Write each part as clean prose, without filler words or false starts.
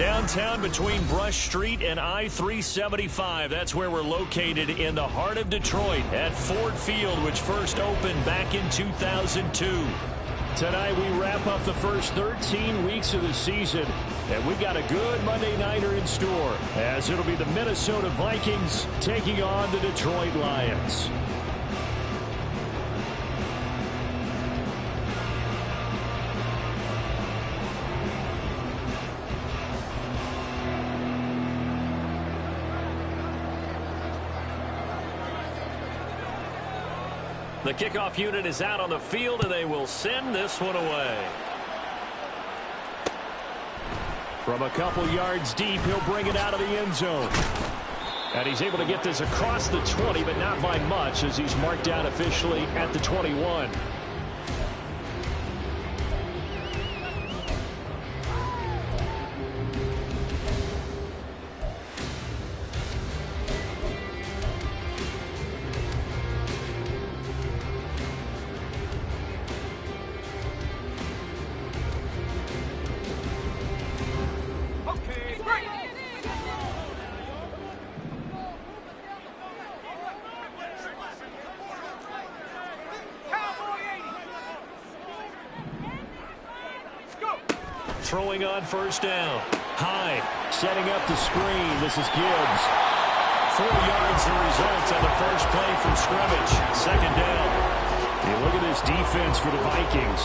Downtown between Brush Street and I-375. That's where we're located in the heart of Detroit at Ford Field, which first opened back in 2002. Tonight we wrap up the first 13 weeks of the season, and we got a good Monday nighter in store, as it'll be the Minnesota Vikings taking on the Detroit Lions. The kickoff unit is out on the field, and they will send this one away. From a couple yards deep, he'll bring it out of the end zone. And he's able to get this across the 20, but not by much, as he's marked down officially at the 21. Throwing on first down. High, setting up the screen. This is Gibbs. 4 yards the result on the first play from scrimmage. Second down. You look at this defense for the Vikings.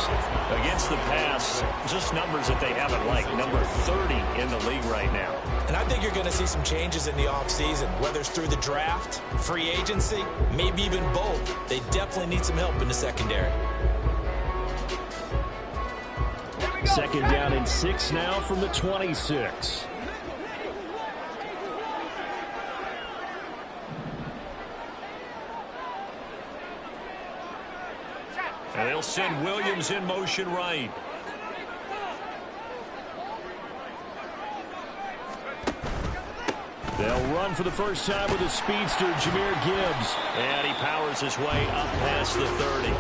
Against the pass, just numbers that they haven't liked. Number 30 in the league right now. And I think you're going to see some changes in the offseason, whether it's through the draft, free agency, maybe even both. They definitely need some help in the secondary. Second down and 6 now from the 26. And they'll send Williams in motion right. They'll run for the first time with a speedster, Jahmyr Gibbs. And he powers his way up past the 30.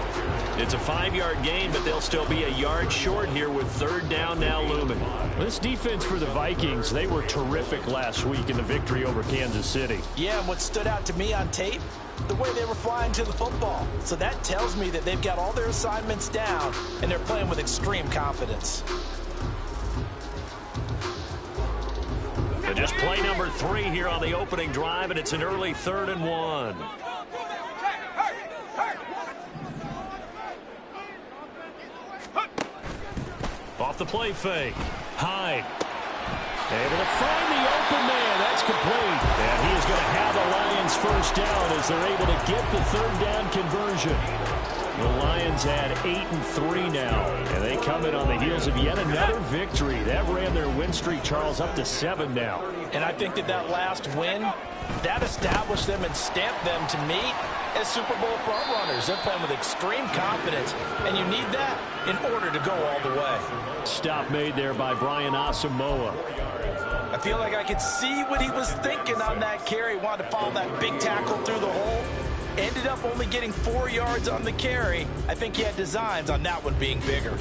It's a 5-yard gain, but they'll still be a yard short here with third down now looming. This defense for the Vikings, they were terrific last week in the victory over Kansas City. Yeah, and what stood out to me on tape, the way they were flying to the football. So that tells me that they've got all their assignments down, and they're playing with extreme confidence. So just play number 3 here on the opening drive, and it's an early 3rd and 1. Off the play fake. Hyde. Able to find the open man. That's complete. And he is going to have the Lions first down as they're able to get the third down conversion. The Lions had 8-3 now, and they come in on the heels of yet another victory. That ran their win streak, Charles, up to 7 now. And I think that last win, that established them and stamped them, to me, as Super Bowl frontrunners. They're playing with extreme confidence, and you need that in order to go all the way. Stop made there by Brian Asamoah. I feel like I could see what he was thinking on that carry. Wanted to follow that big tackle through the hole. Ended up only getting 4 yards on the carry. I think he had designs on that one being bigger.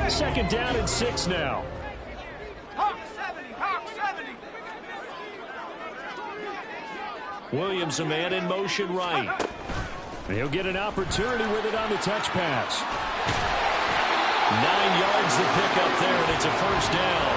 Second down and 6 now. Hawk 70. Williams, a man in motion right. He'll get an opportunity with it on the touch pass. 9 yards to pick up there, and it's a first down.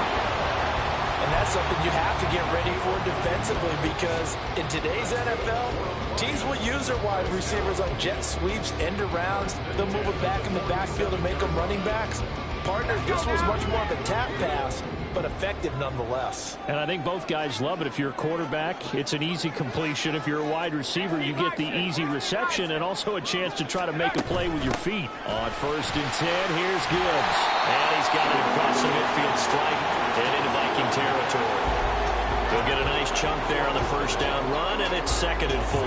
And that's something you have to get ready for defensively, because in today's NFL, teams will use their wide receivers on jet sweeps, end arounds. They'll move it back in the backfield and make them running backs. Partner, this was much more of a tap pass, but effective nonetheless. And I think both guys love it. If you're a quarterback, it's an easy completion. If you're a wide receiver, you get the easy reception and also a chance to try to make a play with your feet. On 1st and 10, here's Gibbs. And he's got it across the midfield stripe and into Viking territory. He'll get a nice chunk there on the first down run, and it's 2nd and 4.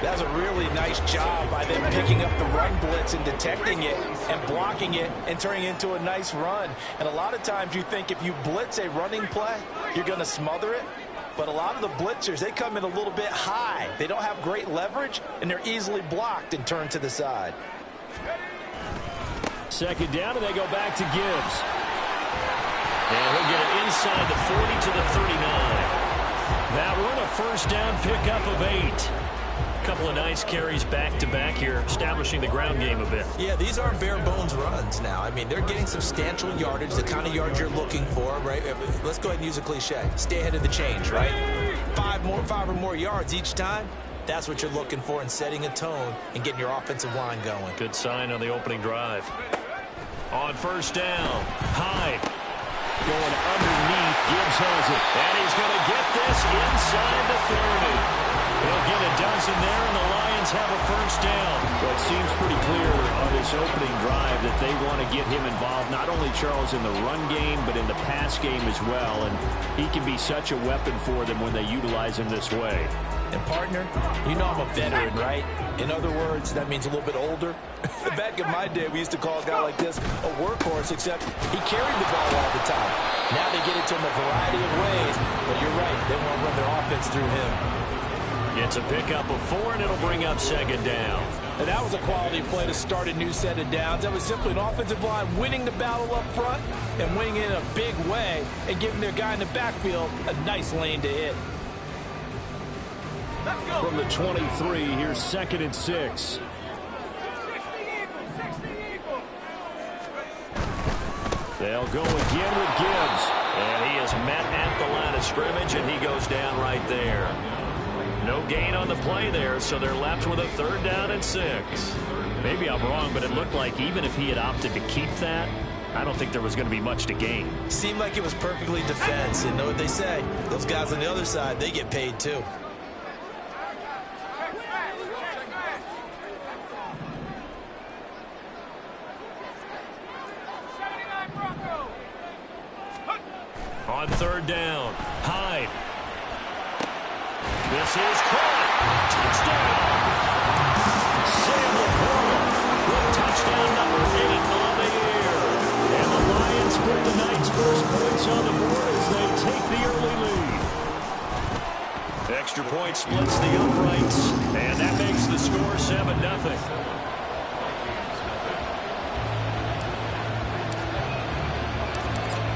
That was a really nice job by them picking up the run blitz and detecting it and blocking it and turning it into a nice run. And a lot of times you think if you blitz a running play, you're going to smother it. But a lot of the blitzers, they come in a little bit high. They don't have great leverage, and they're easily blocked and turned to the side. Second down, and they go back to Gibbs. And he'll get it inside the 40 to the 39. That one, a first down pickup of 8. Couple of nice carries back-to-back here, establishing the ground game a bit. Yeah, these aren't bare-bones runs now. I mean, they're getting substantial yardage, the kind of yards you're looking for, right? Let's go ahead and use a cliche. Stay ahead of the change, right? 5 or more yards each time. That's what you're looking for in setting a tone and getting your offensive line going. Good sign on the opening drive. On first down, Hyde going underneath. Gibbs has it, and he's going to get this inside the 30. He'll get a dozen there, and the Lions have a first down. Well, it seems pretty clear on this opening drive that they want to get him involved, not only, Charles, in the run game, but in the pass game as well. And he can be such a weapon for them when they utilize him this way. And, partner, you know I'm a veteran, right? In other words, that means a little bit older. Back in my day, we used to call a guy like this a workhorse, except he carried the ball all the time. Now they get it to him a variety of ways. But you're right, they want to run their offense through him. It's a pickup of 4, and it'll bring up second down. And that was a quality play to start a new set of downs. That was simply an offensive line winning the battle up front and winning it in a big way and giving their guy in the backfield a nice lane to hit. From the 23, here's 2nd and 6. They'll go again with Gibbs. And he is met at the line of scrimmage, and he goes down right there. No gain on the play there, so they're left with a 3rd down and 6. Maybe I'm wrong, but it looked like even if he had opted to keep that, I don't think there was going to be much to gain. Seemed like it was perfectly defense. And know what they say? Those guys on the other side, they get paid too. On 3rd down, Hyde. This is caught. Touchdown. Sam LaPorta with touchdown number 8 on the year. And the Lions put the night's first points on the board as they take the early lead. Extra point splits the uprights, and that makes the score 7-0.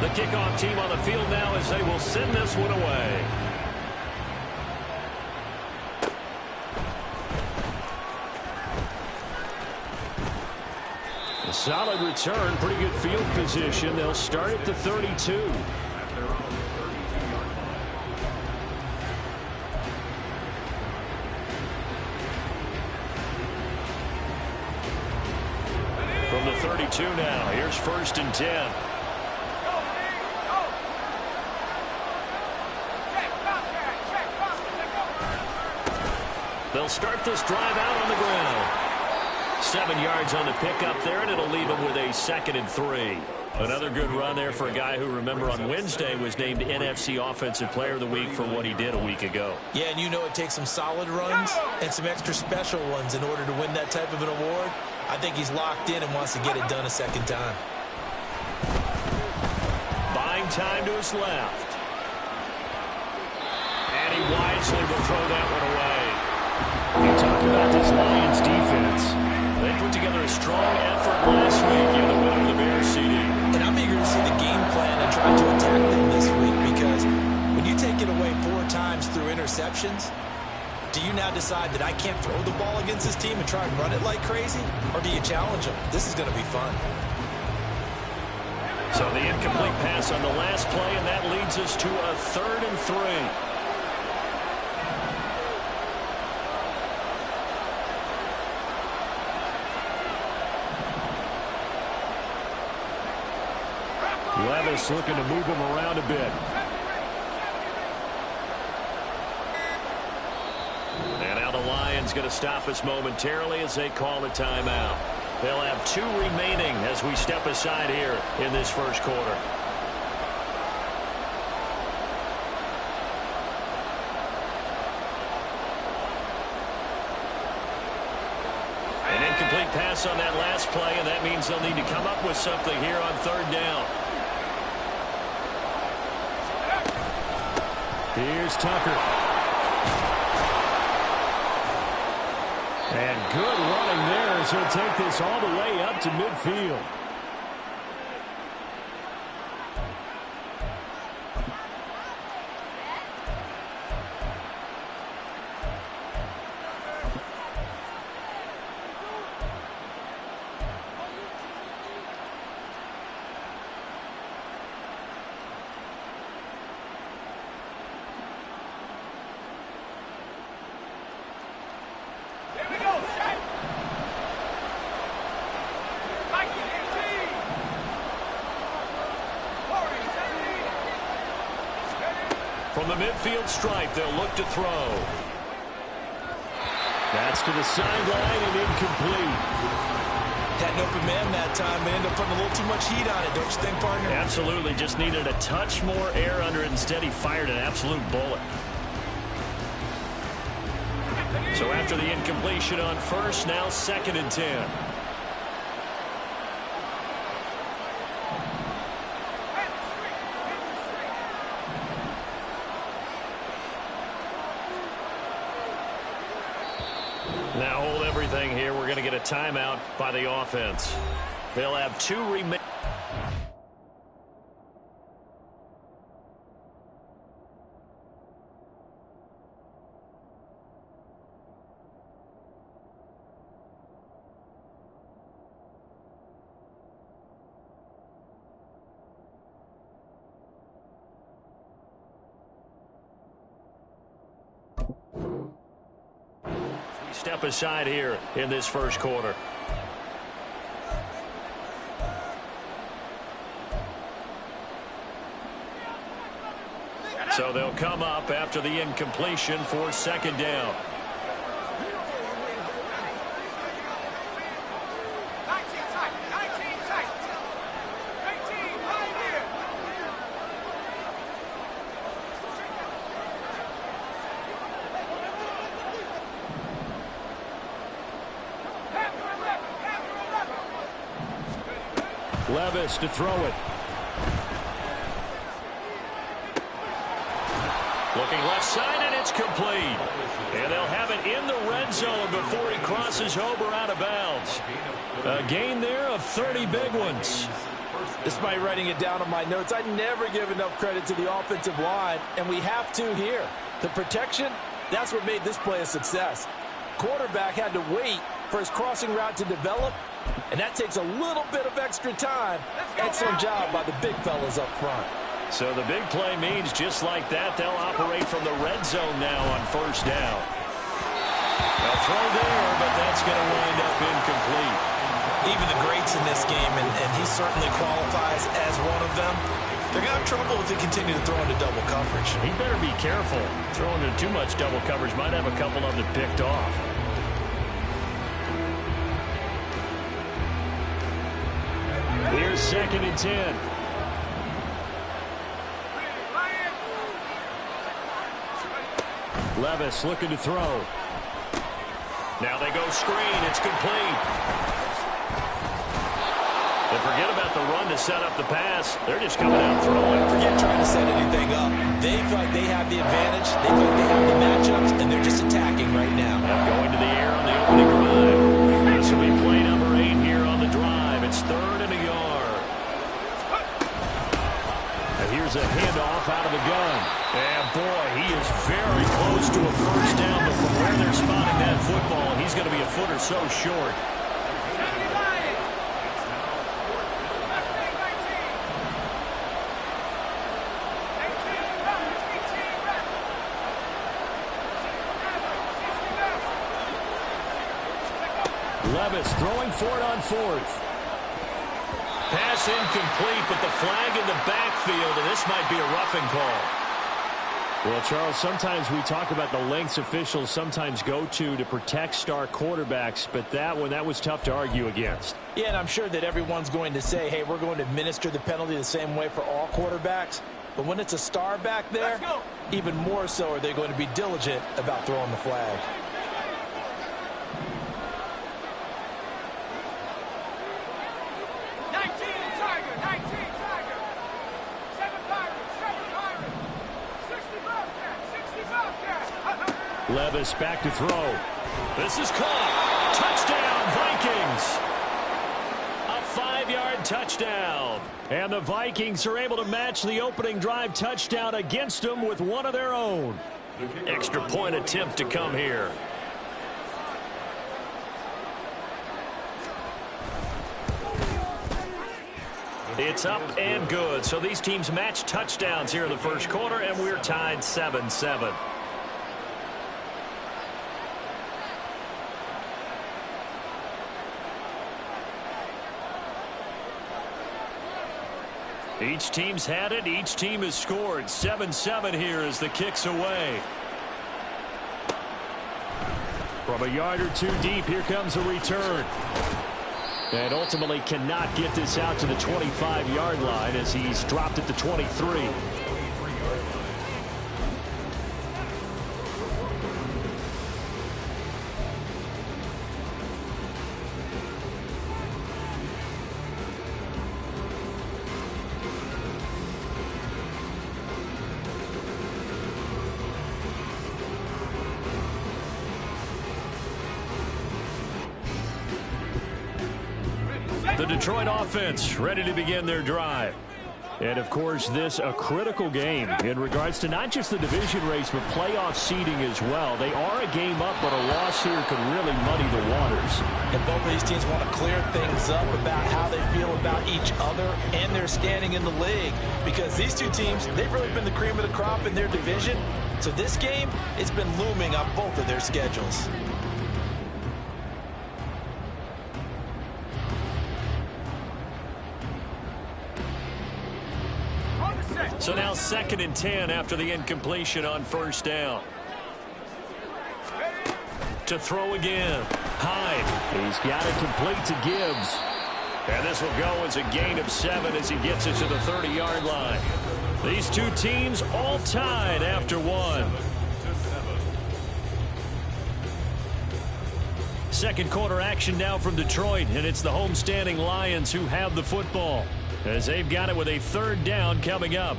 The kickoff team on the field now as they will send this one away. A solid return, pretty good field position. They'll start at the 32. From the 32 now, here's 1st and 10. They'll start this drive out on the ground. 7 yards on the pickup there, and it'll leave them with a 2nd and 3. Another good run there for a guy who, remember, on Wednesday was named NFC Offensive Player of the Week for what he did a week ago. Yeah, and you know it takes some solid runs and some extra special ones in order to win that type of an award. I think he's locked in and wants to get it done a 2nd time. Buying time to his left. And he wisely will throw that one away. You talk about this Lions defense. They put together a strong effort last week in the win over the Bears CD. And I'm eager to see the game plan and try to attack them this week, because when you take it away 4 times through interceptions, do you now decide that I can't throw the ball against this team and try and run it like crazy? Or do you challenge them? This is going to be fun. So the incomplete pass on the last play, and that leads us to a 3rd and 3. Levis looking to move him around a bit. And now the Lions going to stop us momentarily as they call a timeout. They'll have 2 remaining as we step aside here in this first quarter. An incomplete pass on that last play, and that means they'll need to come up with something here on 3rd down. Here's Tucker. And good running there as he'll take this all the way up to midfield. From the midfield stripe, they'll look to throw. That's to the sideline and incomplete. Had an open man that time, but ended up putting a little too much heat on it, don't you think, partner? Absolutely. Just needed a touch more air under it. Instead, he fired an absolute bullet. So after the incompletion on first, now 2nd and 10. Now hold everything here. We're going to get a timeout by the offense. They'll have 2 remaining. Step aside here in this first quarter. So they'll come up after the incompletion for 2nd down. 19 tight, 19 tight. 18 right here. Levis to throw it. Looking left side, and it's complete. And they'll have it in the red zone before he crosses over out of bounds. A gain there of 30 big ones. Despite writing it down on my notes, I never give enough credit to the offensive line, and we have to here. The protection, that's what made this play a success. Quarterback had to wait for his crossing route to develop, and that takes a little bit of extra time. Excellent job by the big fellas up front. So the big play means just like that, they'll operate from the red zone now on first down. A throw there, but that's going to wind up incomplete. Even the greats in this game, and he certainly qualifies as one of them, they're going to have trouble if they continue to throw into double coverage. He better be careful. Throwing into too much double coverage might have a couple of them picked off. Here's 2nd and 10. Levis looking to throw. Now they go screen. It's complete. They forget about the run to set up the pass. They're just coming out throwing. Forget trying to set anything up. They feel like they have the advantage. They feel like they have the matchups, and they're just attacking right now. Going to the air on the opening drive. This will be play number 8 here on the drive. It's 3rd and a yard. And here's a handoff out of the gun. And boy, he is very close to a first down, but from where they're spotting that football, he's going to be a foot or so short. Levis throwing for it on 4th. Pass incomplete, but the flag in the backfield, and this might be a roughing call. Well, Charles, sometimes we talk about the lengths officials sometimes go to protect star quarterbacks, but that was tough to argue against. Yeah, and I'm sure that everyone's going to say, hey, we're going to administer the penalty the same way for all quarterbacks. But when it's a star back there, even more so are they going to be diligent about throwing the flag. Levis back to throw. This is caught. Touchdown, Vikings. A 5-yard touchdown. And the Vikings are able to match the opening drive touchdown against them with one of their own. Extra point attempt to come here. It's up and good. So these teams match touchdowns here in the first quarter, and we're tied 7-7. Each team's had it. Each team has scored. 7-7 here as the kick's away. From a yard or two deep, here comes a return. And ultimately cannot get this out to the 25-yard line as he's dropped at the 23. The Detroit offense ready to begin their drive. And, of course, this a critical game in regards to not just the division race, but playoff seeding as well. They are a game up, but a loss here could really muddy the waters. And both of these teams want to clear things up about how they feel about each other and their standing in the league. Because these two teams, they've really been the cream of the crop in their division. So this game, it's been looming on both of their schedules. So now 2nd and 10 after the incompletion on first down. To throw again. Hyde. He's got it complete to Gibbs. And this will go as a gain of 7 as he gets it to the 30-yard line. These two teams all tied after one. Second quarter action now from Detroit, and it's the homestanding Lions who have the football, as they've got it with a 3rd down coming up.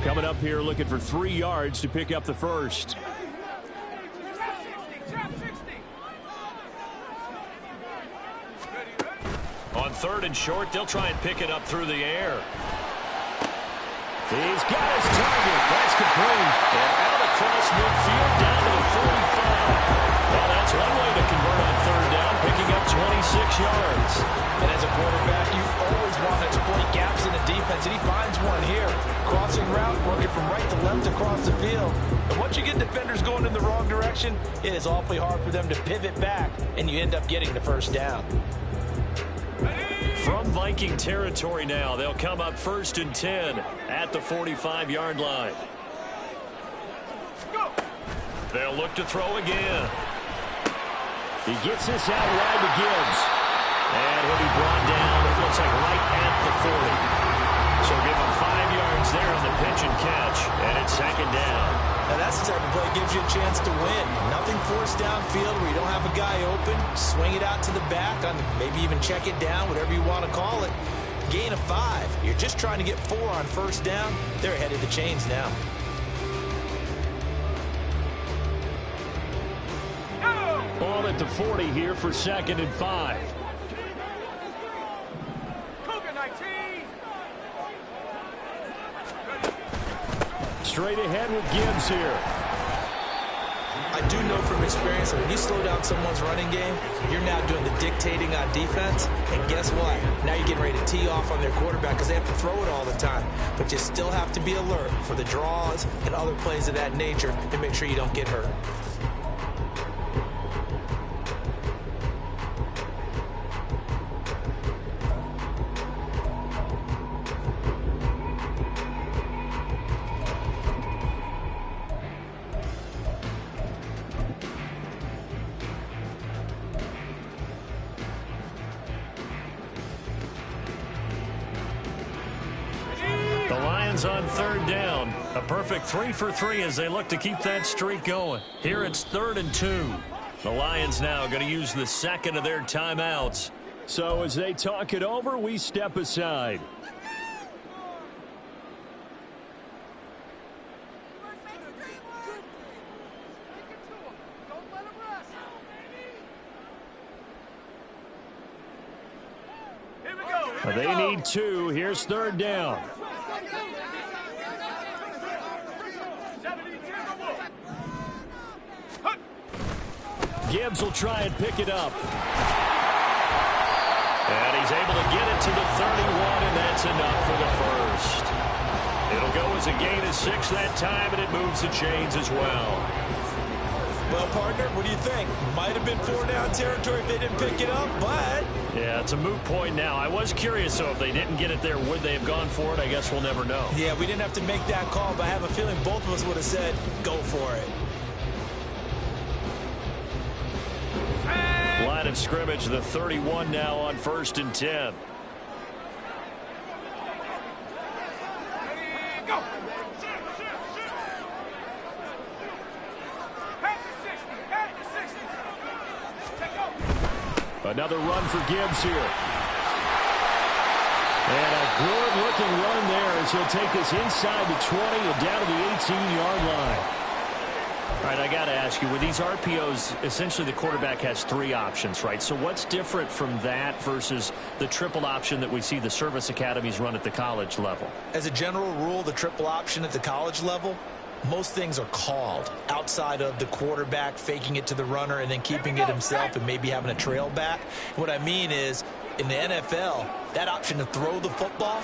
Coming up here looking for 3 yards to pick up the first. On 3rd and short, they'll try and pick it up through the air. He's got his target. That's complete. And out across midfield down to the 45. Well, that's one way to convert on 3rd down, picking up 26 yards. And as a quarterback, you always want to exploit gaps in the defense, and he finds one here. Crossing route, working from right to left across the field. And once you get defenders going in the wrong direction, it is awfully hard for them to pivot back, and you end up getting the 1st down. From Viking territory now, they'll come up 1st and 10 at the 45-yard line. They'll look to throw again. He gets this out wide to Gibbs. And he'll be brought down, it looks like right at the 40. So give him 5 yards there on the pitch and catch, and it's 2nd down. Now that's the type of play that gives you a chance to win. Nothing forced downfield where you don't have a guy open. Swing it out to the back, on maybe even check it down, whatever you want to call it. Gain of 5. You're just trying to get 4 on 1st down. They're ahead of the chains now. Ball at the 40 here for 2nd and 5. Straight ahead with Gibbs here. I do know from experience that when you slow down someone's running game, you're now doing the dictating on defense. And guess what? Now you're getting ready to tee off on their quarterback because they have to throw it all the time. But you still have to be alert for the draws and other plays of that nature to make sure you don't get hurt. On 3rd down, a perfect 3 for 3 as they look to keep that streak going. Here it's 3rd and 2. The Lions now going to use the 2nd of their timeouts So as they talk it over, we step aside. They need 2. Here's 3rd down. Gibbs will try and pick it up. And he's able to get it to the 31, and that's enough for the first. It'll go as a gain of 6 that time, and it moves the chains as well. Well, partner, what do you think? Might have been 4-down territory if they didn't pick it up, but... Yeah, it's a moot point now. I was curious, though, if they didn't get it there, would they have gone for it? I guess we'll never know. Yeah, we didn't have to make that call, but I have a feeling both of us would have said, go for it. Line of scrimmage, the 31 now on 1st and 10. Another run for Gibbs here. And a good-looking run there as he'll take this inside the 20 and down to the 18-yard line. All right, I got to ask you, with these RPOs, essentially the quarterback has 3 options, right? So what's different from that versus the triple option that we see the service academies run at the college level? As a general rule, the triple option at the college level, most things are called outside of the quarterback faking it to the runner and then keeping it himself and maybe having a trail back. What I mean is, in the NFL, that option to throw the football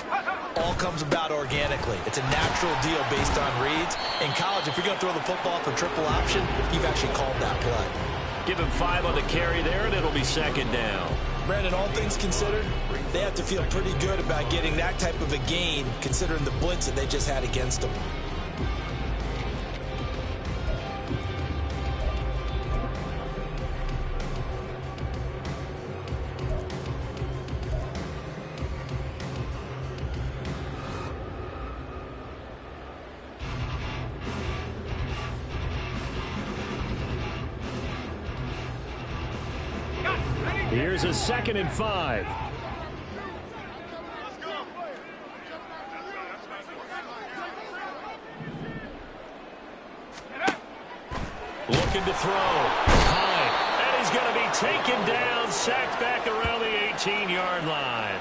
all comes about organically. It's a natural deal based on reads. In college, if you're going to throw the football for triple option, you've actually called that play. Give him 5 on the carry there, and it'll be 2nd down. Brandon, all things considered, they have to feel pretty good about getting that type of a gain considering the blitz that they just had against them. Here's a 2nd and 5. Looking to throw. High. And he's going to be taken down, sacked back around the 18-yard line.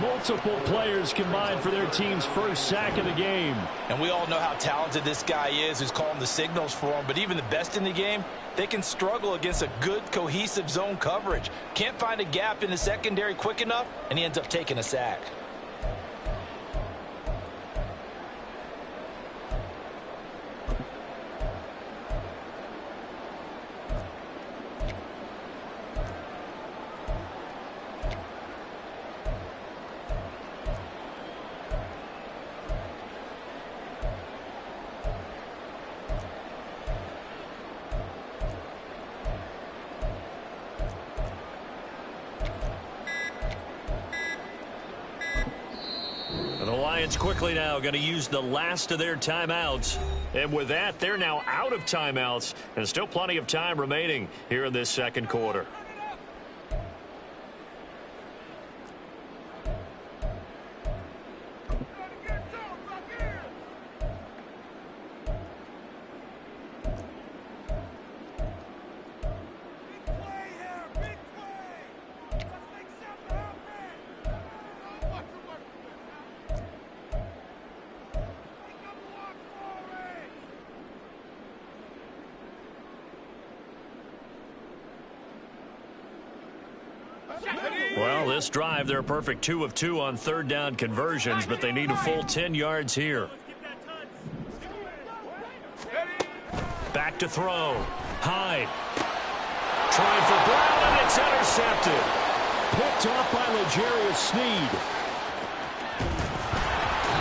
Multiple players combined for their team's first sack of the game. And we all know how talented this guy is who's calling the signals for him. But even the best in the game, they can struggle against a good, cohesive zone coverage. Can't find a gap in the secondary quick enough, and he ends up taking a sack. Quickly now going to use the last of their timeouts. And with that, they're now out of timeouts. And still plenty of time remaining here in this 2nd quarter. Well, this drive, they're a perfect 2 of 2 on 3rd down conversions, but they need a full 10 yards here. Back to throw. Hyde. Trying for Brown, and it's intercepted. Picked off by L'Jarius Sneed.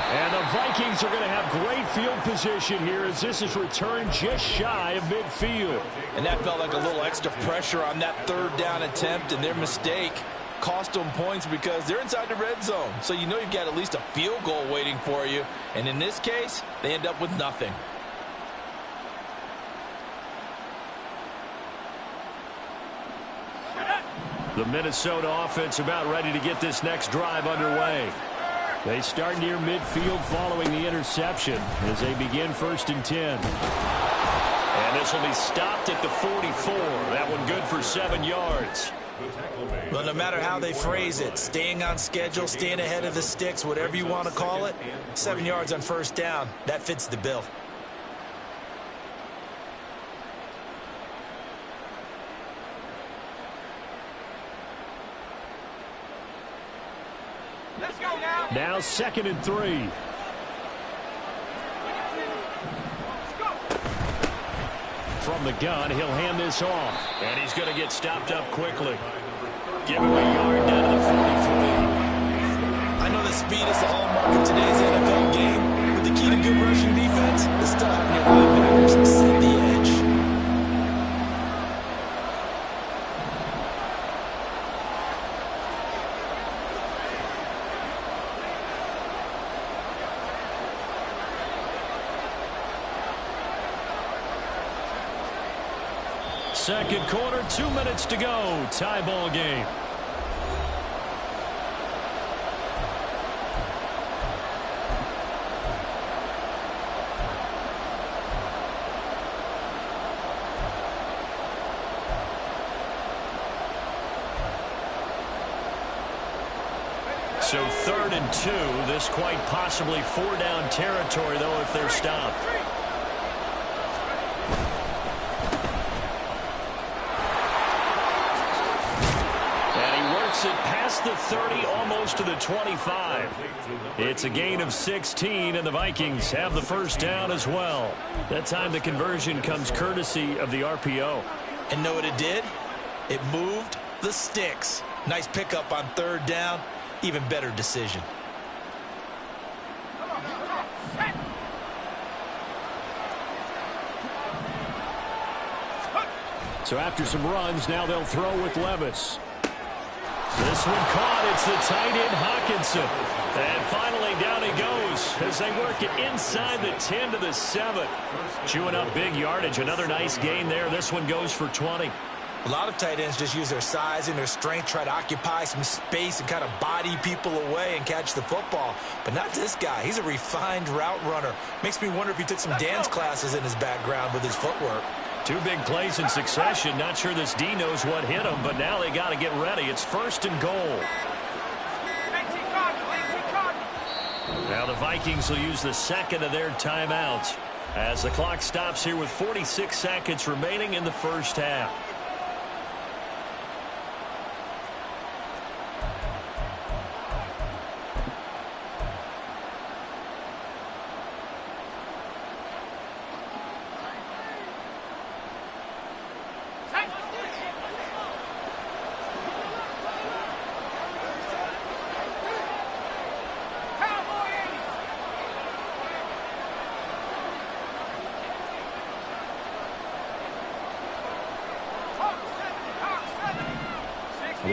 And the Vikings are going to have great field position here as this is returned just shy of midfield. And that felt like a little extra pressure on that 3rd down attempt, and their mistake cost them points because they're inside the red zone. So you know you've got at least a field goal waiting for you. And in this case, they end up with nothing. The Minnesota offense about ready to get this next drive underway. They start near midfield following the interception as they begin 1st and 10. And this will be stopped at the 44. That one good for 7 yards. Well, no matter how they phrase it, staying on schedule, staying ahead of the sticks, whatever you want to call it, 7 yards on 1st down, that fits the bill. Let's go now. Now 2nd and 3. From the gun, he'll hand this off. And he's going to get stopped up quickly. Give him a yard down to the 43. I know that speed is the hallmark of today's NFL game, but the key to good rushing defense is still having your linebackers set the edge. Second quarter, 2 minutes to go. Tie ball game. So 3rd and 2. This quite possibly 4-down territory, though, if they're stopped. It past the 30, almost to the 25. It's a gain of 16, and the Vikings have the 1st down as well. That time the conversion comes courtesy of the RPO. And know what it did? It moved the sticks. Nice pickup on 3rd down. Even better decision. So after some runs, now they'll throw with Levis. This one caught. It's the tight end Hawkinson. And finally down he goes as they work it inside the 10 to the 7. Chewing up big yardage. Another nice gain there. This one goes for 20. A lot of tight ends just use their size and their strength, try to occupy some space and kind of body people away and catch the football. But not this guy. He's a refined route runner. Makes me wonder if he took some dance classes in his background with his footwork. 2 big plays in succession. Not sure this D knows what hit him, but now they got to get ready. It's 1st and goal. Now the Vikings will use the 2nd of their timeouts as the clock stops here with 46 seconds remaining in the 1st half.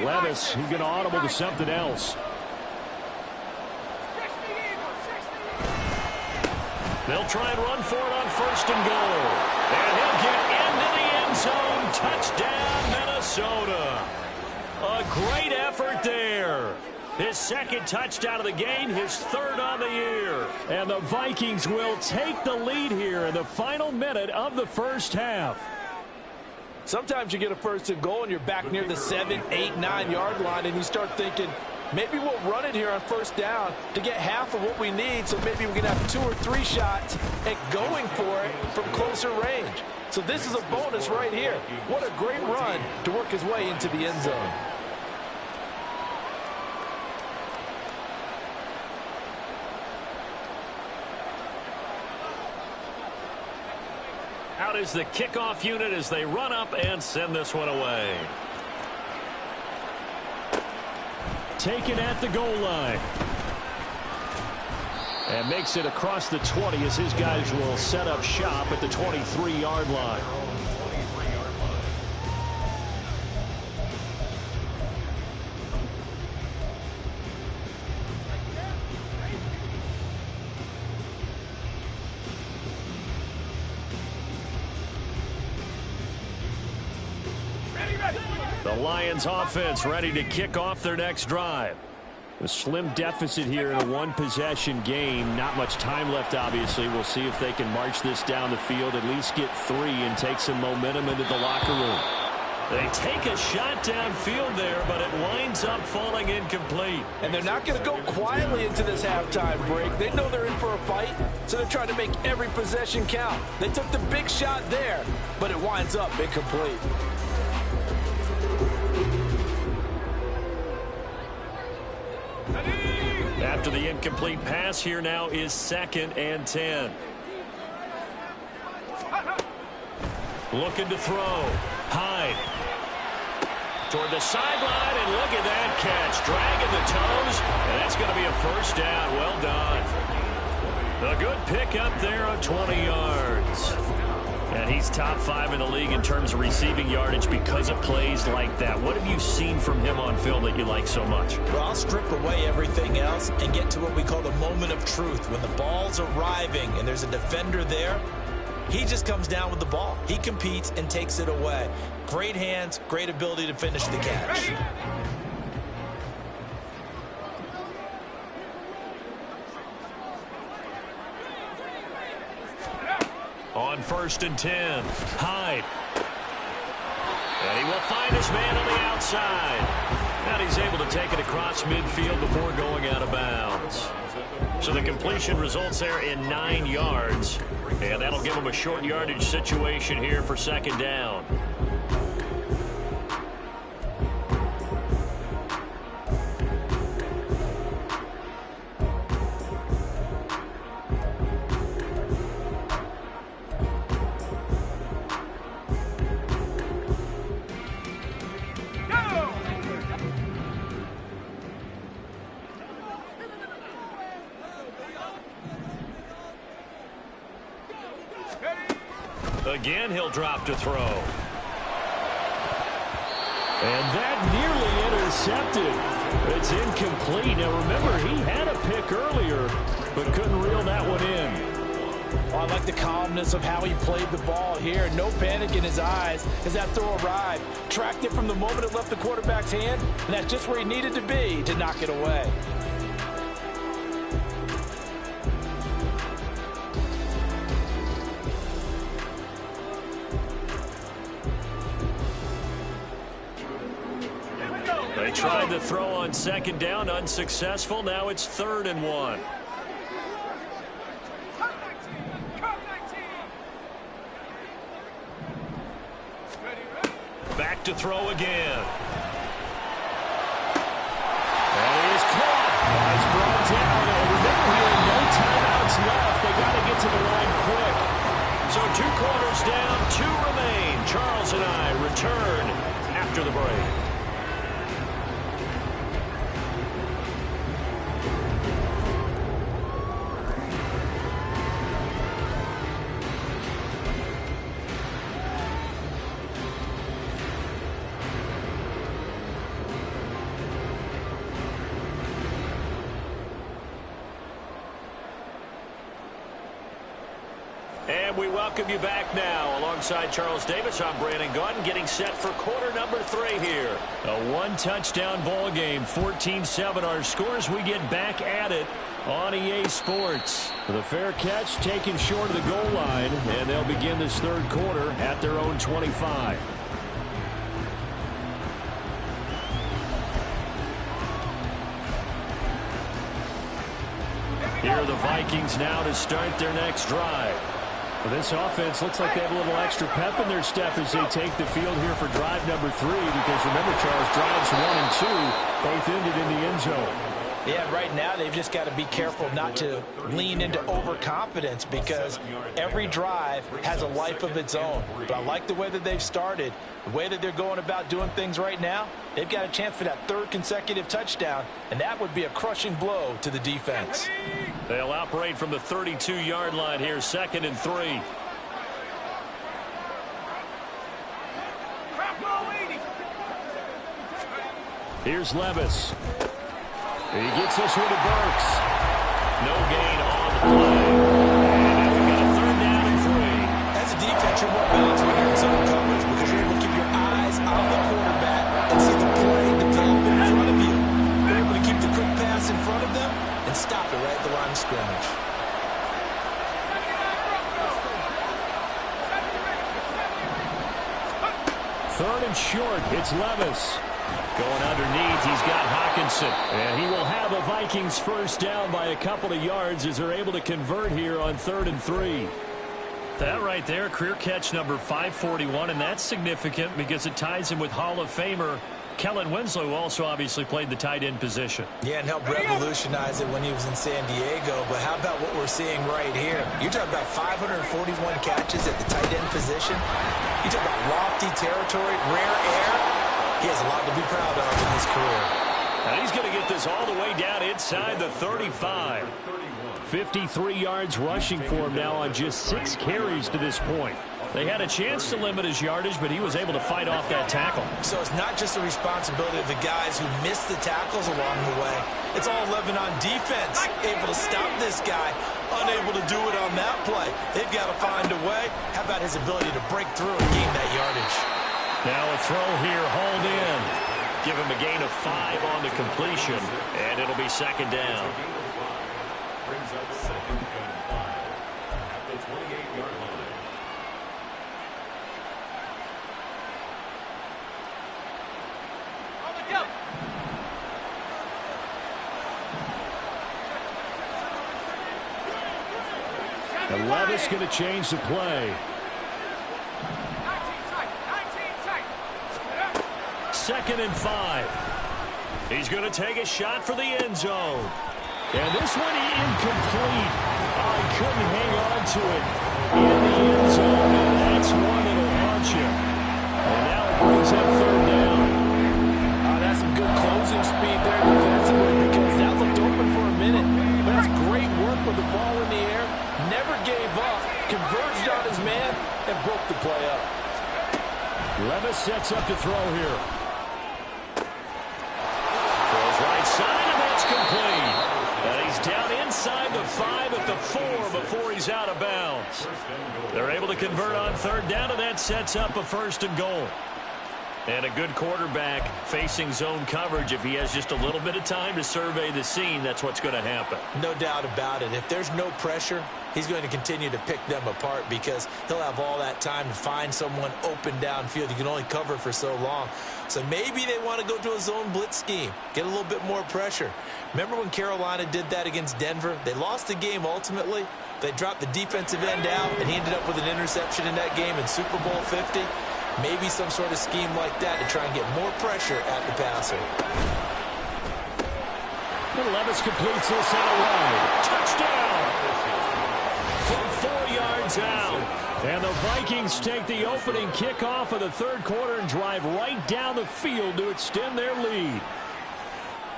Levis, he's going to audible to something else. They'll try and run for it on 1st and goal. And he'll get into the end zone. Touchdown, Minnesota. A great effort there. His 2nd touchdown of the game, his 3rd on the year. And the Vikings will take the lead here in the final minute of the 1st half. Sometimes you get a 1st and goal and you're back near the 7, 8, 9 yard line and you start thinking, maybe we'll run it here on 1st down to get half of what we need, so maybe we can have 2 or 3 shots at going for it from closer range. So this is a bonus right here. What a great run to work his way into the end zone. Out is the kickoff unit as they run up and send this one away. Taken at the goal line. And makes it across the 20 as his guys will set up shop at the 23-yard line. The The Lions offense ready to kick off their next drive. A slim deficit here in a one-possession game. Not much time left, obviously. We'll see if they can march this down the field, at least get 3, and take some momentum into the locker room. They take a shot downfield there, but it winds up falling incomplete. And they're not going to go quietly into this halftime break. They know they're in for a fight, so they're trying to make every possession count. They took the big shot there, but it winds up incomplete. After the incomplete pass, here now is 2nd and 10. Looking to throw. Hyde. Toward the sideline, and look at that catch. Dragging the toes, and that's going to be a first down. Well done. A good pick up there on 20 yards. And he's top 5 in the league in terms of receiving yardage because of plays like that. What have you seen from him on film that you like so much? Well, I'll strip away everything else and get to what we call the moment of truth. When the ball's arriving and there's a defender there, he just comes down with the ball. He competes and takes it away. Great hands, great ability to finish the catch. On 1st and 10, Hyde. And he will find his man on the outside. And he's able to take it across midfield before going out of bounds. So the completion results there in 9 yards. And that'll give him a short yardage situation here for 2nd down. Again, he'll drop to throw. And that nearly intercepted. It's incomplete. Now, remember, he had a pick earlier, but couldn't reel that one in. Well, I like the calmness of how he played the ball here. No panic in his eyes as that throw arrived. Tracked it from the moment it left the quarterback's hand, and that's just where he needed to be to knock it away. They tried to throw on 2nd down, unsuccessful. Now it's 3rd and 1. Back to throw again. And he is caught. He's brought down. And remember, here, no timeouts left. They got to get to the line quick. So 2 quarters down, 2 remain. Charles and I return after the break. And we welcome you back now. Alongside Charles Davis, I'm Brandon Gaudin, getting set for quarter number 3 here. A 1-touchdown ball game, 14-7 our scores. We get back at it on EA Sports. The fair catch taken short of the goal line, and they'll begin this 3rd quarter at their own 25. Here are the Vikings now to start their next drive. Well, this offense looks like they have a little extra pep in their step as they take the field here for drive number 3, because remember, Charles, drives 1 and 2 both ended in the end zone. Yeah, right now they've just got to be careful not to lean into overconfidence, because every drive has a life of its own. But I like the way that they've started, the way that they're going about doing things right now. They've got a chance for that 3rd consecutive touchdown, and that would be a crushing blow to the defense. They'll operate from the 32-yard line here, 2nd and 3. Here's Levis. He gets this one to Burks. No gain on the play. And now we've got a 3rd down and 3. As a defense, you're more balanced when you're in zone coverage, because you're able to keep your eyes on the quarterback Third and short. It's Levis. Going underneath, he's got Hawkinson. And he will have a Vikings first down by a couple of yards as they're able to convert here on 3rd and 3. That right there, career catch number 541, and that's significant because it ties him with Hall of Famer Kellen Winslow, who also obviously played the tight end position. Yeah, and helped revolutionize it when he was in San Diego. But how about what we're seeing right here? You're talking about 541 catches at the tight end position. You talk about lofty territory, rare air. He has a lot to be proud of in his career. And he's going to get this all the way down inside the 35. 53 yards rushing for him now on just 6 carries to this point. They had a chance to limit his yardage, but he was able to fight off that tackle. So it's not just the responsibility of the guys who missed the tackles along the way. It's all 11 on defense, able to stop this guy, unable to do it on that play. They've got to find a way. How about his ability to break through and gain that yardage? Now a throw here, hauled in. Give him a gain of 5 on the completion, and it'll be 2nd down. Brings up 2nd and 5 at the 28-yard line. And Levis going to change the play. 2nd and 5. He's going to take a shot for the end zone. And this one incomplete. Oh, he couldn't hang on to it in the end zone. And that's one that'll haunt you. And now it brings up 3rd down. That's some good closing speed there defensively because that looked open for a minute. But that's great work with the ball in the air. Never gave up. Converged on his man and broke the play up. Levis sets up to throw here. Throws right side, and that's complete. And he's down inside the 5 at the 4 before he's out of bounds. They're able to convert on 3rd down, and that sets up a 1st and goal. And a good quarterback facing zone coverage. If he has just a little bit of time to survey the scene, that's what's going to happen. No doubt about it. If there's no pressure, he's going to continue to pick them apart because he'll have all that time to find someone open downfield. You can only cover for so long. So maybe they want to go to a zone blitz scheme, get a little bit more pressure. Remember when Carolina did that against Denver? They lost the game ultimately. They dropped the defensive end out, and he ended up with an interception in that game in Super Bowl 50. Maybe some sort of scheme like that to try and get more pressure at the passer. And Levis completes this out wide. Touchdown! From 4 yards out. And the Vikings take the opening kickoff of the 3rd quarter and drive right down the field to extend their lead.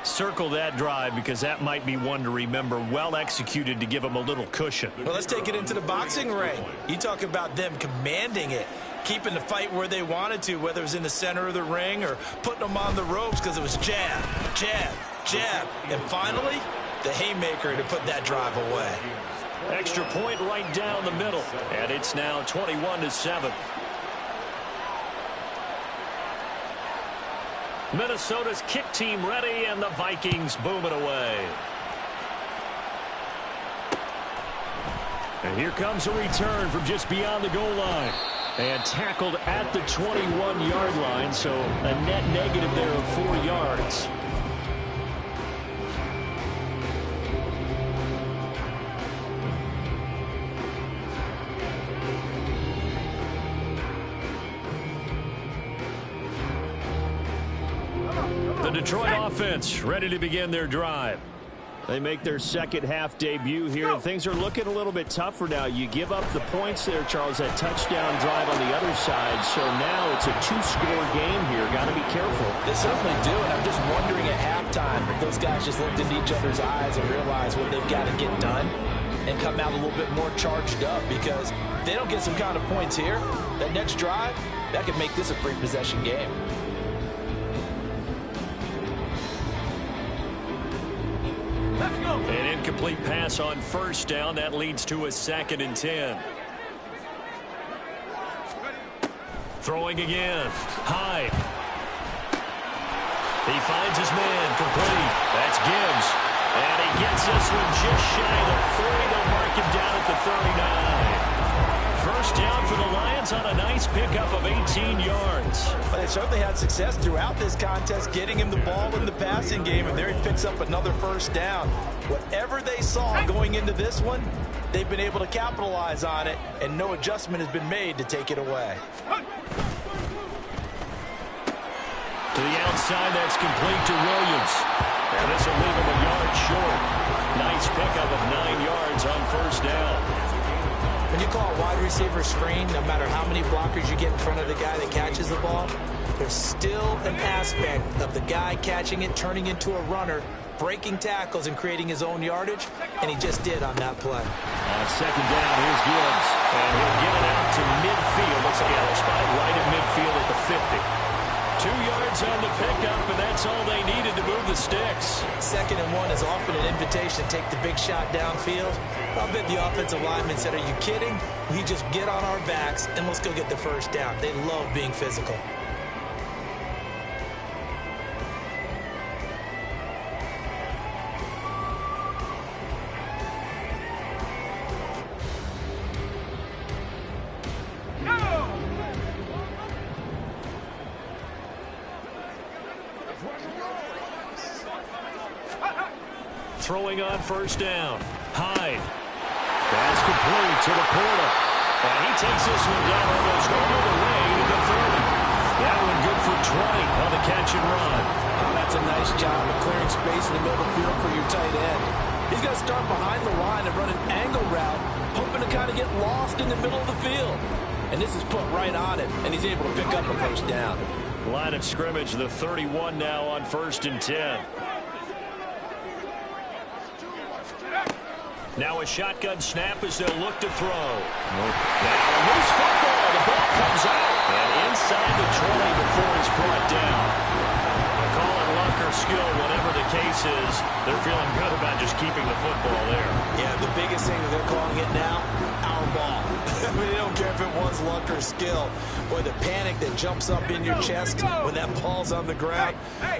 Circle that drive because that might be one to remember. Well executed to give them a little cushion. Well, let's take it into the boxing ring. You talk about them commanding it, keeping the fight where they wanted to, whether it was in the center of the ring or putting them on the ropes because it was jab, jab, jab. And finally, the haymaker to put that drive away. Extra point right down the middle. And it's now 21-7. Minnesota's kick team ready, and the Vikings boom it away. And here comes a return from just beyond the goal line. And tackled at the 21-yard line, so a net negative there of 4 yards. The Detroit offense ready to begin their drive. They make their second half debut here, and things are looking a little bit tougher now. You give up the points there, Charles, that touchdown drive on the other side. So now it's a 2-score game here. Got to be careful. They certainly do, and I'm just wondering at halftime if those guys just looked into each other's eyes and realized what they've got to get done and come out a little bit more charged up, because if they don't get some kind of points here, that next drive, that could make this a free-possession game. An incomplete pass on 1st down. That leads to a 2nd and 10. Throwing again. High. He finds his man. Complete. That's Gibbs. And he gets this one just shy of the 40. They'll mark him down at the 39. First down for the Lions on a nice pickup of 18 yards. But they certainly had success throughout this contest, getting him the ball in the passing game, and there he picks up another first down. Whatever they saw going into this one, they've been able to capitalize on it, and no adjustment has been made to take it away. To the outside, that's complete to Williams. And this will leave him a yard short. Nice pickup of 9 yards on first down. When you call a wide receiver screen, no matter how many blockers you get in front of the guy that catches the ball, there's still an aspect of the guy catching it, turning into a runner, breaking tackles and creating his own yardage, and he just did on that play. On second down, here's Gibbs. And he'll get it out to midfield. Looks like he had a spot right at midfield at the 50. 2 yards on the pickup, and that's all they needed to move the sticks. 2nd and 1 is often an invitation to take the big shot downfield. I'll bet the offensive lineman said, "Are you kidding? We just get on our backs and let's go get the first down." They love being physical. Throwing on first down. Hyde. That's complete to the Porter. And he takes this one down almost all the way to the 30. That one good for 20 on the catch and run. Oh, that's a nice job of clearing space in the middle of the field for your tight end. He's going to start behind the line and run an angle route, hoping to kind of get lost in the middle of the field. And this is put right on him, and he's able to pick up a first down. Line of scrimmage, the 31 now on 1st and 10. Now a shotgun snap as they'll look to throw. Now a loose football. The ball comes out. And inside the 20 before it's brought down. Call it luck or skill, whatever the case is. They're feeling good about just keeping the football there. Yeah, the biggest thing that they're calling it now, our ball. I mean, they don't care if it was luck or skill. Boy, the panic that jumps up in your chest when that ball's on the ground,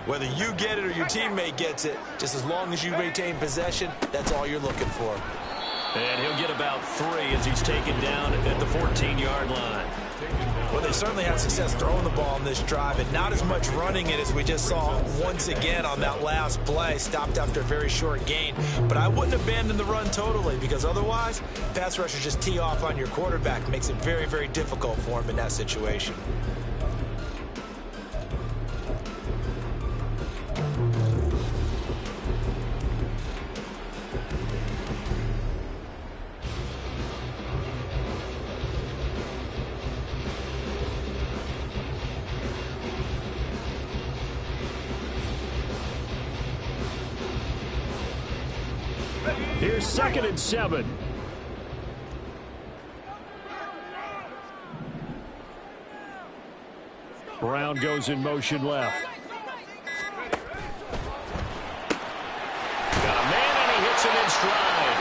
whether you get it or your teammate gets it, just as long as you retain possession, that's all you're looking for. And he'll get about 3 as he's taken down at the 14-yard line. Well, they certainly had success throwing the ball in this drive, and not as much running it as we just saw once again on that last play. Stopped after a very short gain. But I wouldn't abandon the run totally, because otherwise, pass rushers just tee off on your quarterback. It makes it very, very difficult for him in that situation. Here's 2nd and 7. Brown goes in motion left. Got a man and he hits him in stride.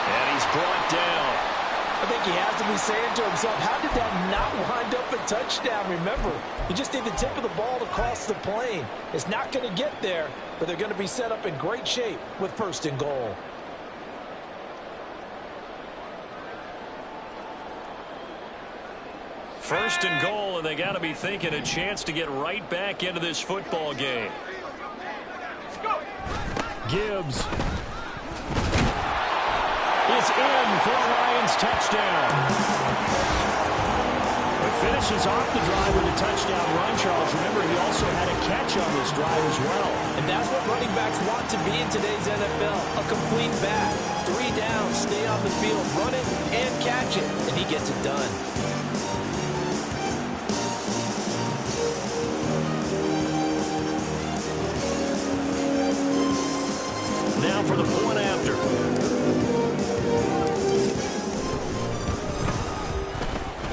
And he's brought down. I think he has to be saying to himself, how did that not wind up a touchdown? Remember, you just need the tip of the ball to cross the plane. It's not going to get there, but they're going to be set up in great shape with 1st and goal. First and goal, and they got to be thinking a chance to get right back into this football game. Gibbs is in for a Lions touchdown. It finishes off the drive with a touchdown run, Charles. Remember, he also had a catch on this drive as well. And that's what running backs want to be in today's NFL, a complete back. 3 down, stay on the field, run it and catch it, and he gets it done. Now for the point after.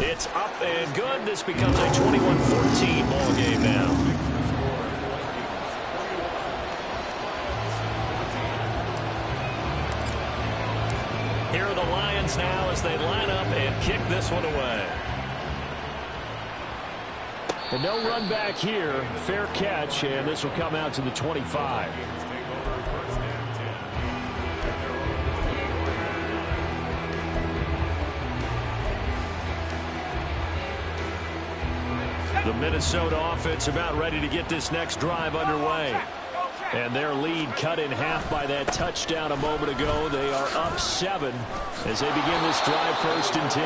It's up and good. This becomes a 21-14 ball game now. Here are the Lions now as they line up and kick this one away. And no run back here. Fair catch, and this will come out to the 25. The Minnesota offense about ready to get this next drive underway. And their lead cut in half by that touchdown a moment ago. They are up 7 as they begin this drive 1st and 10.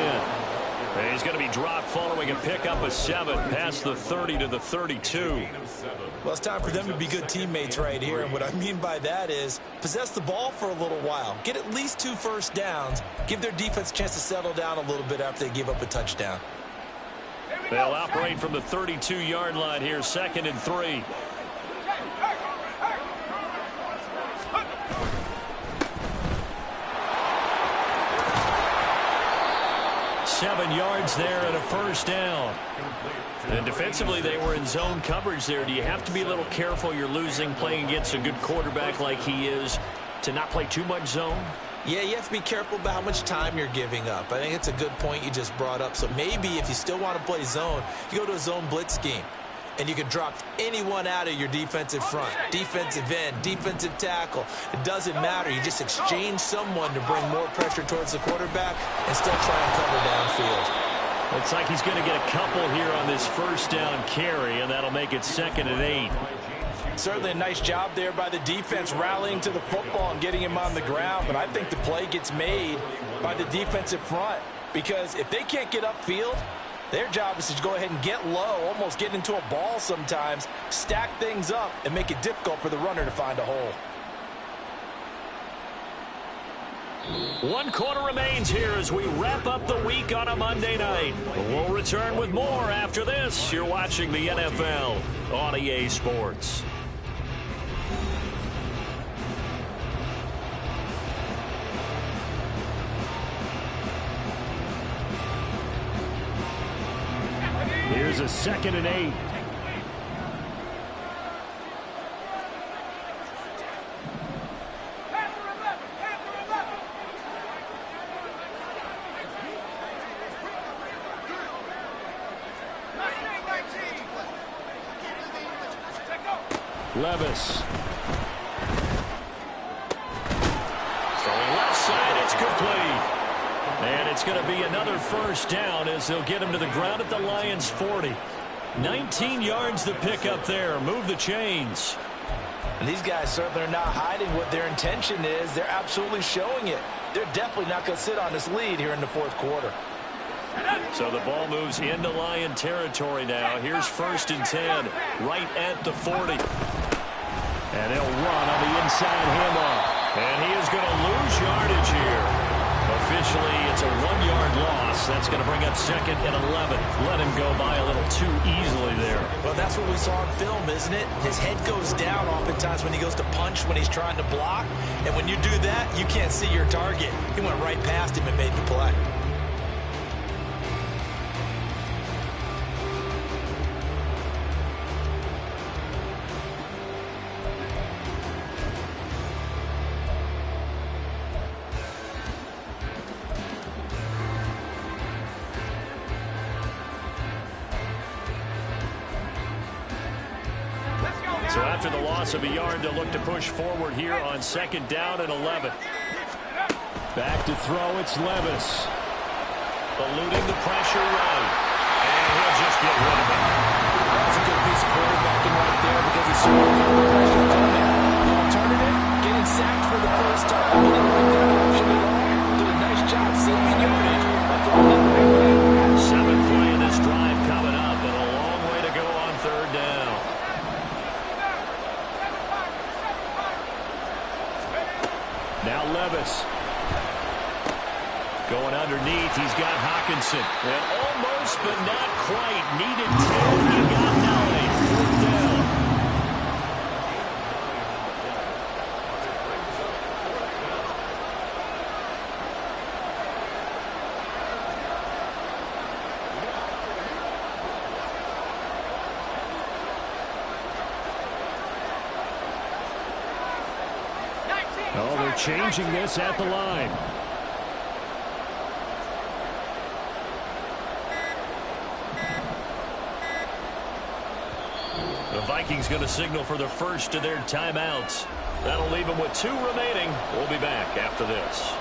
And he's going to be dropped following a pickup of 7 past the 30 to the 32. Well, it's time for them to be good teammates right here. And what I mean by that is possess the ball for a little while. Get at least 2 first downs. Give their defense a chance to settle down a little bit after they give up a touchdown. They'll operate from the 32-yard line here, 2nd and 3. 7 yards there and a first down. And defensively, they were in zone coverage there. Do you have to be a little careful? You're losing, playing against a good quarterback like he is, to not play too much zone? Yeah, you have to be careful about how much time you're giving up. I think it's a good point you just brought up. So maybe if you still want to play zone, you go to a zone blitz scheme. And you can drop anyone out of your defensive front, defensive end, defensive tackle. It doesn't matter. You just exchange someone to bring more pressure towards the quarterback and still try and cover downfield. Looks like he's going to get a couple here on this first down carry, and that'll make it 2nd and 8. Certainly a nice job there by the defense rallying to the football and getting him on the ground. But I think the play gets made by the defensive front because if they can't get upfield, their job is to go ahead and get low, almost get into a ball sometimes, stack things up, and make it difficult for the runner to find a hole. 1 quarter remains here as we wrap up the week on a Monday night. We'll return with more after this. You're watching the NFL on EA Sports. Here's a 2nd and 8. Levis. Throwing left side, it's complete. And it's going to be another first down as they'll get him to the ground at the Lions' 40. 19 yards to pick up there. Move the chains. And these guys certainly are not hiding what their intention is. They're absolutely showing it. They're definitely not going to sit on this lead here in the 4th quarter. So the ball moves into Lion territory now. Here's 1st and 10, right at the 40. And they'll run on the inside handoff. And he is going to lose yardage here. Officially, it's a 1-yard loss. That's going to bring up 2nd and 11. Let him go by a little too easily there. Well, that's what we saw in film, isn't it? His head goes down oftentimes when he goes to punch, when he's trying to block. And when you do that, you can't see your target. He went right past him and made the play. So after the loss of a yard, they'll look to push forward here on 2nd down and 11. Back to throw, it's Levis. Eluding the pressure right. And he'll just get rid of it. That's a good piece of quarterbacking right there because he's showing the pressure coming. The alternative, getting sacked for the first time. He didn't like that option at all. Did a nice job saving yardage. Seventh play in this drive coming up, and a long way to go on 3rd down. Now Levis. Going underneath, he's got Hawkinson. And almost, but not quite. Needed 10, he got 9. 4th down. Oh, they're changing this at the line. The Vikings going to signal for the first of their timeouts. That'll leave them with 2 remaining. We'll be back after this.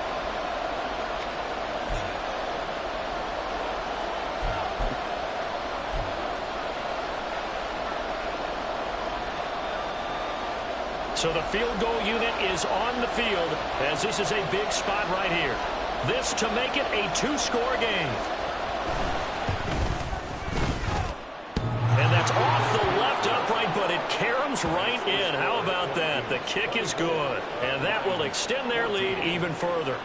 So the field goal unit is on the field as this is a big spot right here. This to make it a two-score game. And that's off the left upright, but it caroms right in. How about that? The kick is good, and that will extend their lead even further.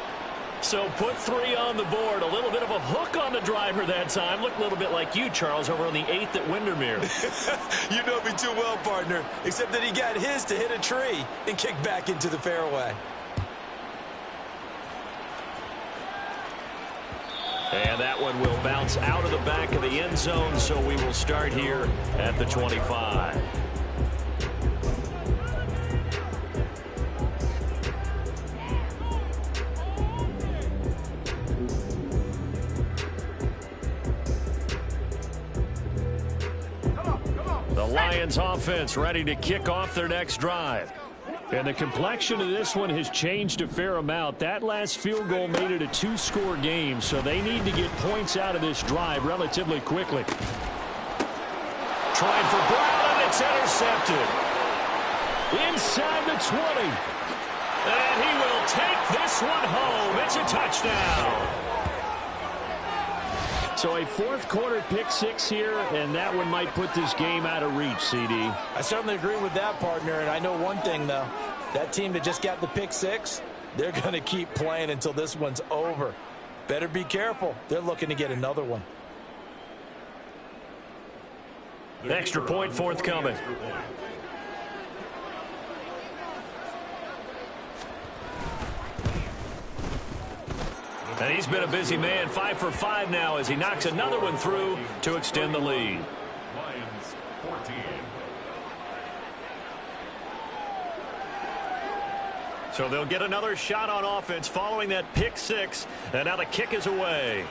So put 3 on the board. A little bit of a hook on the driver that time. Looked a little bit like you, Charles, over on the 8th at Windermere. You know me too well, partner, except that he got his to hit a tree and kick back into the fairway. And that one will bounce out of the back of the end zone, so we will start here at the 25. The Lions offense ready to kick off their next drive. And the complexion of this one has changed a fair amount. That last field goal made it a two-score game, so they need to get points out of this drive relatively quickly. Trying for Brown, and it's intercepted. Inside the 20. And he will take this one home. It's a touchdown. So a fourth-quarter pick-6 here, and that one might put this game out of reach, CD. I certainly agree with that, partner, and I know one thing, though. That team that just got the pick-6, they're going to keep playing until this one's over. Better be careful. They're looking to get another one. Extra point forthcoming. And he's been a busy man, 5 for 5 now as he knocks another one through to extend the lead. Lions 14. So they'll get another shot on offense following that pick-6, and now the kick is away.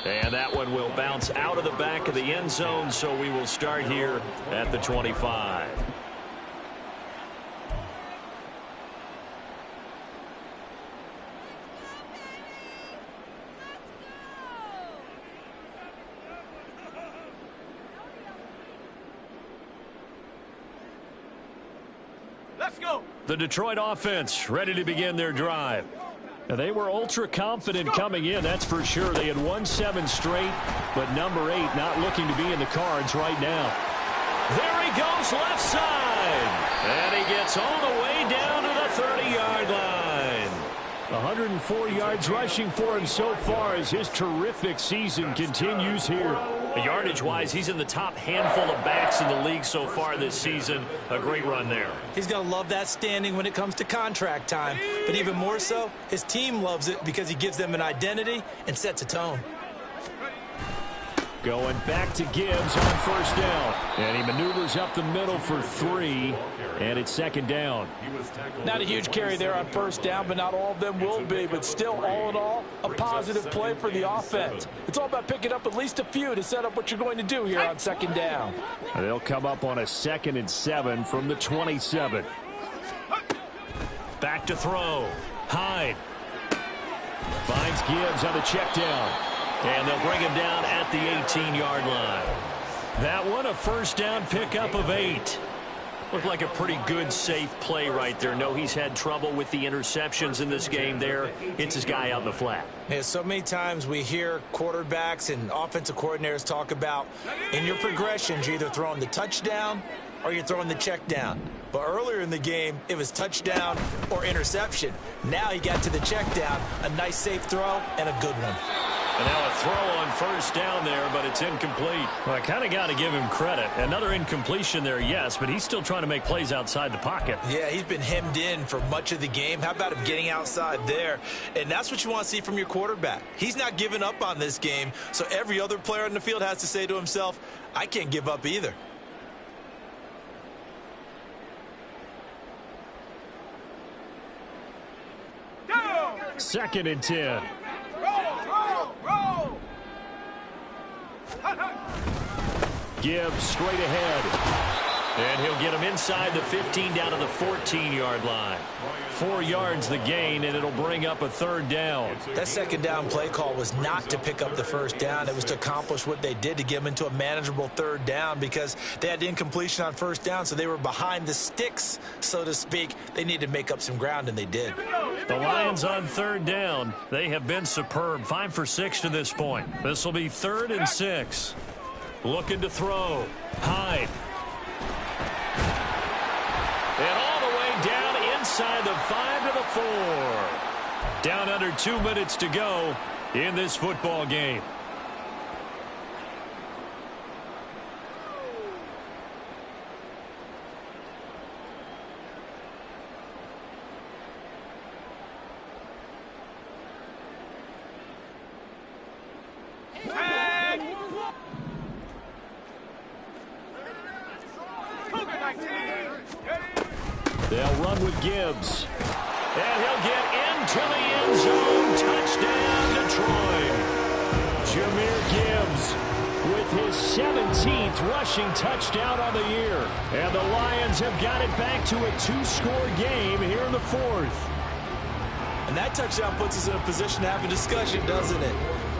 And that one will bounce out of the back of the end zone, so we will start here at the 25. Let's go. The Detroit offense ready to begin their drive. Now, they were ultra confident coming in, that's for sure. They had won 7 straight, but number 8 not looking to be in the cards right now. There he goes left side. And he gets all the way down to the 30-yard line. 104 yards rushing for him so far as his terrific season continues here. Yardage-wise, he's in the top handful of backs in the league so far this season. A great run there. He's going to love that standing when it comes to contract time. But even more so, his team loves it because he gives them an identity and sets a tone. Going back to Gibbs on first down. And he maneuvers up the middle for 3. And it's second down. Not a huge carry there on first down, but not all of them will be. But still, all in all, a positive play for the offense. It's all about picking up at least a few to set up what you're going to do here on second down. And they'll come up on a 2nd and 7 from the 27. Back to throw. Hyde finds Gibbs on the check down. And they'll bring him down at the 18-yard line. That one, a first down pickup of 8. Looked like a pretty good, safe play right there. No, he's had trouble with the interceptions in this game there. It's his guy out in the flat. Yeah, so many times we hear quarterbacks and offensive coordinators talk about in your progressions, you're either throwing the touchdown or you're throwing the check down. But earlier in the game, it was touchdown or interception. Now he got to the check down, a nice safe throw and a good one. And now a throw on first down there, but it's incomplete. Well, I kind of got to give him credit. Another incompletion there, yes, but he's still trying to make plays outside the pocket. Yeah, he's been hemmed in for much of the game. How about him getting outside there? And that's what you want to see from your quarterback. He's not giving up on this game, so every other player on the field has to say to himself, I can't give up either. Go. 2nd and 10. Roll. Gibbs straight ahead. And he'll get him inside the 15 down to the 14-yard line. 4 yards the gain, and it'll bring up a third down. That second down play call was not to pick up the first down. It was to accomplish what they did, to get them into a manageable third down, because they had incompletion on first down, so they were behind the sticks, so to speak. They needed to make up some ground, and they did. The Lions on third down. They have been superb. 5 for 6 to this point. This will be 3rd and 6. Looking to throw. Hyde. And all the way down inside the 5 to the 4. Down under 2 minutes to go in this football game. They'll run with Gibbs. And he'll get into the end zone. Touchdown, Detroit. Jahmyr Gibbs with his 17th rushing touchdown on the year. And the Lions have got it back to a 2-score game here in the 4th. And that touchdown puts us in a position to have a discussion, doesn't it?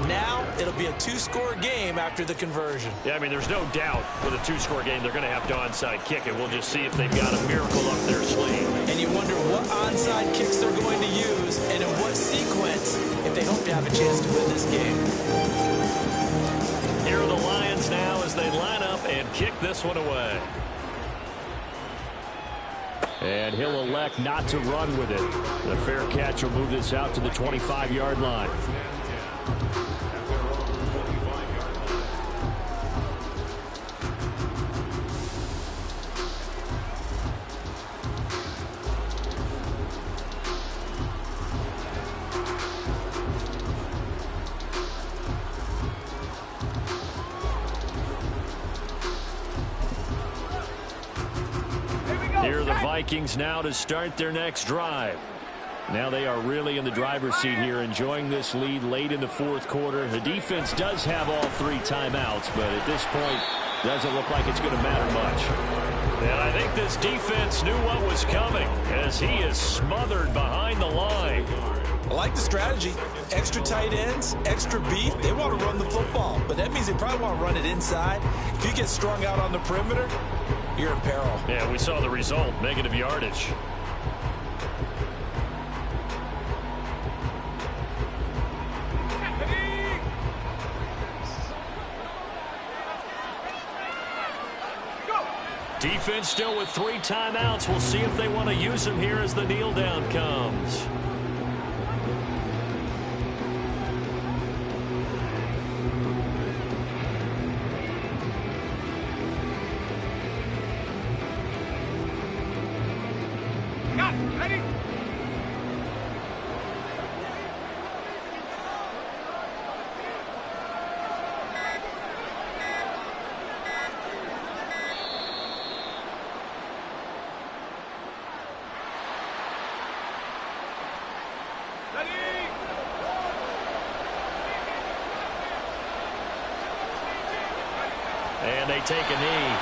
Now it'll be a 2-score game after the conversion. Yeah, I mean, there's no doubt with a 2-score game they're going to have to onside kick it. We'll just see if they've got a miracle up their sleeve. And you wonder what onside kicks they're going to use and in what sequence if they hope to have a chance to win this game. Here are the Lions now as they line up and kick this one away. And he'll elect not to run with it. The fair catch will move this out to the 25-yard line. Here are the Vikings now to start their next drive. Now they are really in the driver's seat here, enjoying this lead late in the 4th quarter. The defense does have all 3 timeouts, but at this point, doesn't look like it's going to matter much. And I think this defense knew what was coming as he is smothered behind the line. I like the strategy. Extra tight ends, extra beef. They want to run the football, but that means they probably want to run it inside. If you get strung out on the perimeter, you're in peril. Yeah, we saw the result, negative yardage. Defense still with 3 timeouts. We'll see if they want to use them here as the kneel down comes. Ready? And they take a knee.